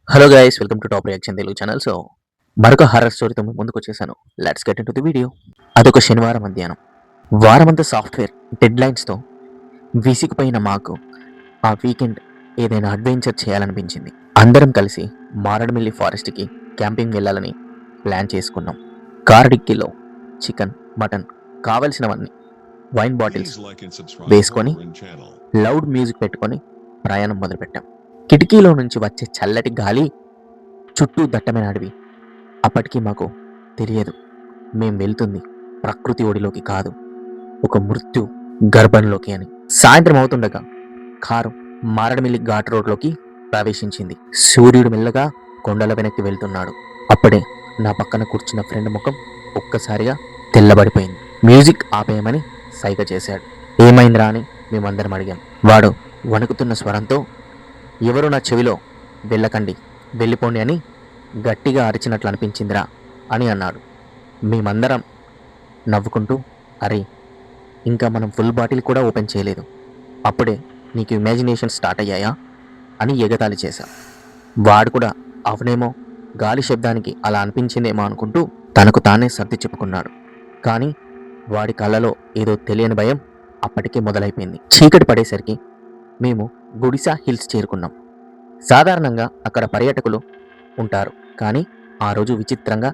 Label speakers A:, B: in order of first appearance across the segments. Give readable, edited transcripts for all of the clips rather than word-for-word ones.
A: Hello guys, welcome to top reaction Telugu channel. మరొక horror స్టోరీతో మీ ముందుకు వచ్చేసాను. Let's get into the video. అదొక శనివారం మధ్యాహ్నం. వారమంతా సాఫ్ట్వేర్ డెడ్ లైన్స్తో విసిగిపోయిన మాకు ఆ వీకెండ్ ఏదైనా అడ్వెంచర్ చేయాలనిపించింది. అందరం కలిసి మారడమిల్లి ఫారెస్ట్కి క్యాంపింగ్ వెళ్ళాలని ప్లాన్ చేసుకున్నాం. కార్ డిక్కీలో చికెన్, మటన్, కావలసినవన్నీ, వైన్ బాటిల్స్ వేసుకొని లౌడ్ మ్యూజిక్ పెట్టుకొని ప్రయాణం మొదలుపెట్టాం. కిటికీలో నుంచి వచ్చే చల్లటి గాలి, చుట్టూ దట్టమైన అడవి. అప్పటికీ మాకు తెలియదు మేం వెళ్తుంది ప్రకృతి ఒడిలోకి కాదు, ఒక మృత్యు గర్భంలోకి అని. సాయంత్రం అవుతుండగా కారు మారడమిల్లి ఘాట్ రోడ్లోకి ప్రవేశించింది. సూర్యుడు మెల్లగా కొండల వెనక్కి వెళ్తున్నాడు. అప్పుడే నా పక్కన కూర్చున్న ఫ్రెండ్ ముఖం ఒక్కసారిగా తెల్లబడిపోయింది. మ్యూజిక్ ఆపేయమని సైగ చేశాడు. ఏమైందిరా అని మేమందరం అడిగాం. వాడు వణుకుతున్న స్వరంతో, ఎవరు నా చెవిలో వెళ్ళకండి, వెళ్ళిపోండి అని గట్టిగా అరిచినట్లు అనిపించిందిరా అని అన్నాడు. మేమందరం నవ్వుకుంటూ, అరే ఇంకా మనం ఫుల్ బాటిల్ కూడా ఓపెన్ చేయలేదు, అప్పుడే నీకు ఇమాజినేషన్ స్టార్ట్ అయ్యాయా అని ఎగతాళి చేశా. వాడు కూడా అవునేమో, గాలి శబ్దానికి అలా అనిపించిందేమో అనుకుంటూ తనకు తానే సర్ది చెప్పుకున్నాడు. కానీ వాడి కళ్ళలో ఏదో తెలియని భయం అప్పటికే మొదలైపోయింది. చీకటి పడేసరికి మేము గుడిసా హిల్స్ చేరుకున్నాం. సాధారణంగా అక్కడ పర్యాటకులు ఉంటారు, కానీ ఆ రోజు విచిత్రంగా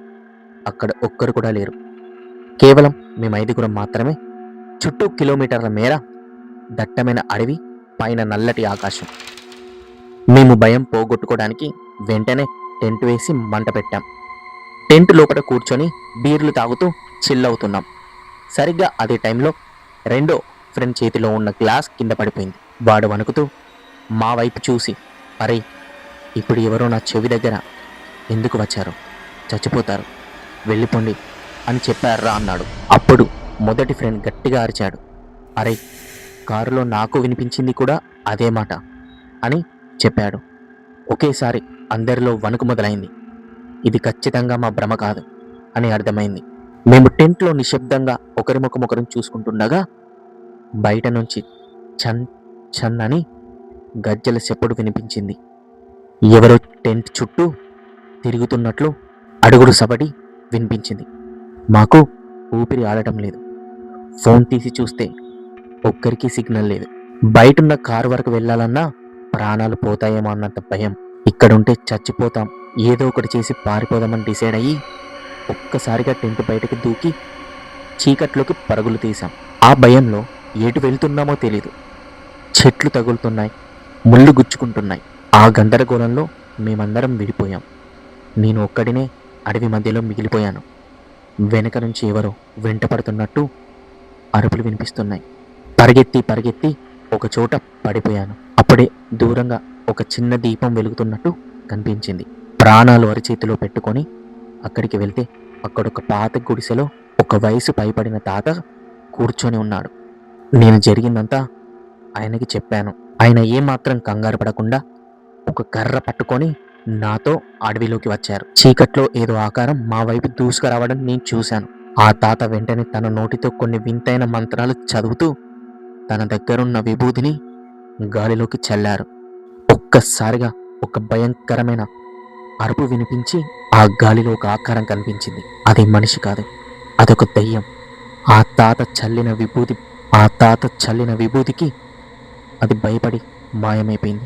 A: అక్కడ ఒక్కరు కూడా లేరు. కేవలం మేము 5గురం మాత్రమే. చుట్టూ కిలోమీటర్ల మేర దట్టమైన అడవి, పైన నల్లటి ఆకాశం. మేము భయం పోగొట్టుకోవడానికి వెంటనే టెంట్ వేసి మంట పెట్టాం. టెంట్ లోపల కూర్చొని బీర్లు తాగుతూ చిల్ అవుతున్నాం. సరిగ్గా అదే టైంలో రెండో ఫ్రెండ్ చేతిలో ఉన్న గ్లాస్ కింద పడిపోయింది. వాడు వణుకుతూ మా వైపు చూసి, అరే ఇప్పుడు ఎవరో నా చెవి దగ్గర ఎందుకు వచ్చారు, చచ్చిపోతారు, వెళ్ళిపోండి అని చెప్పారా అన్నాడు. అప్పుడు మొదటి ఫ్రెండ్ గట్టిగా అరిచాడు, అరే కారులో నాకు వినిపించింది కూడా అదే మాట అని చెప్పాడు. ఒకేసారి అందరిలో వణుకు మొదలైంది. ఇది ఖచ్చితంగా మా భ్రమ కాదు అని అర్థమైంది. మేము టెంట్లో నిశ్శబ్దంగా ఒకరి ముఖం ఒకరిని చూసుకుంటుండగా బయట నుంచి చన్ చన్ అని గజ్జల చెప్పుడు వినిపించింది. ఎవరో టెంట్ చుట్టూ తిరుగుతున్నట్లు అడుగుడు సబడి వినిపించింది. మాకు ఊపిరి ఆడటం లేదు. ఫోన్ తీసి చూస్తే ఒక్కరికి సిగ్నల్ లేదు. బయటున్న కారు వరకు వెళ్ళాలన్నా ప్రాణాలు పోతాయేమో అన్నంత భయం. ఇక్కడుంటే చచ్చిపోతాం, ఏదో ఒకటి చేసి పారిపోదామని డిసైడ్ అయ్యి ఒక్కసారిగా టెంట్ బయటకు దూకి చీకట్లోకి పరుగులు తీసాం. ఆ భయంలో ఎటు వెళ్తున్నామో తెలీదు. చెట్లు తగులుతున్నాయి, ముళ్ళు గుచ్చుకుంటున్నాయి. ఆ గందరగోళంలో మేమందరం విడిపోయాం. నేను ఒక్కడినే అడవి మధ్యలో మిగిలిపోయాను. వెనక నుంచి ఎవరో వెంట పడుతున్నట్టు అరుపులు వినిపిస్తున్నాయి. పరిగెత్తి పరిగెత్తి ఒక చోట పడిపోయాను. అప్పుడే దూరంగా ఒక చిన్న దీపం వెలుగుతున్నట్టు కనిపించింది. ప్రాణాలు అరిచేతిలో పెట్టుకొని అక్కడికి వెళ్తే అక్కడొక పాత గుడిసెలో ఒక వయసు పైపడిన తాత కూర్చొని ఉన్నాడు. నేను జరిగిందంతా ఆయనకి చెప్పాను. ఆయన ఏమాత్రం కంగారు పడకుండా ఒక కర్ర పట్టుకొని నాతో అడవిలోకి వచ్చారు. చీకట్లో ఏదో ఆకారం మా వైపు దూసుకురావడం నేను చూశాను. ఆ తాత వెంటనే తన నోటితో కొన్ని వింతైన మంత్రాలు చదువుతూ తన దగ్గరున్న విభూతిని గాలిలోకి చల్లారు. ఒక్కసారిగా ఒక భయంకరమైన అరుపు వినిపించి ఆ గాలిలో ఒక ఆకారం కనిపించింది. అది మనిషి కాదు, అదొక దయ్యం. ఆ తాత చల్లిన విభూతికి అది భయపడి మాయమైపోయింది.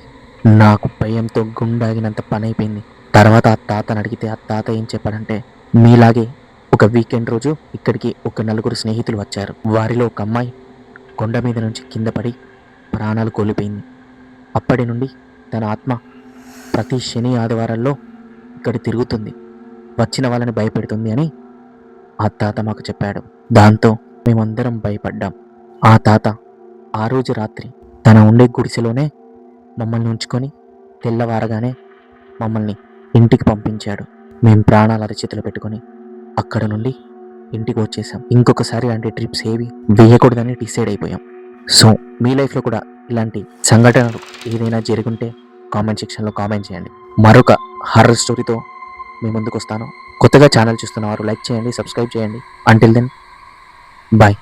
A: నాకు భయంతో గుండాగినంత పని అయిపోయింది. తర్వాత ఆ తాతను అడిగితే ఆ తాత ఏం చెప్పాడంటే, మీలాగే ఒక వీకెండ్ రోజు ఇక్కడికి ఒక 4 స్నేహితులు వచ్చారు. వారిలో ఒక అమ్మాయి కొండ మీద నుంచి కింద పడి ప్రాణాలు కోల్పోయింది. అప్పటి నుండి తన ఆత్మ ప్రతి శని ఆదివారాల్లో ఇక్కడ తిరుగుతుంది, వచ్చిన వాళ్ళని భయపెడుతుంది అని ఆ తాత మాకు చెప్పాడు. దాంతో మేమందరం భయపడ్డాం. ఆ తాత ఆ రోజు రాత్రి తన ఉండే గుడిసెలోనే మమ్మల్ని ఉంచుకొని తెల్లవారగానే మమ్మల్ని ఇంటికి పంపించాడు. మేము ప్రాణాల అరచేతిలో పెట్టుకొని అక్కడ నుండి ఇంటికి వచ్చేసాం. ఇంకొకసారి ఇలాంటి ట్రిప్స్ ఏవి వేయకూడదని డిసైడ్ అయిపోయాం. సో మీ లైఫ్లో కూడా ఇలాంటి సంఘటనలు ఏదైనా జరుగుంటే కామెంట్ సెక్షన్లో కామెంట్ చేయండి. మరొక హారర్ స్టోరీతో మీ ముందుకు వస్తాను. కొత్తగా ఛానల్ చూస్తున్న వారు లైక్ చేయండి, సబ్స్క్రైబ్ చేయండి. Until then bye.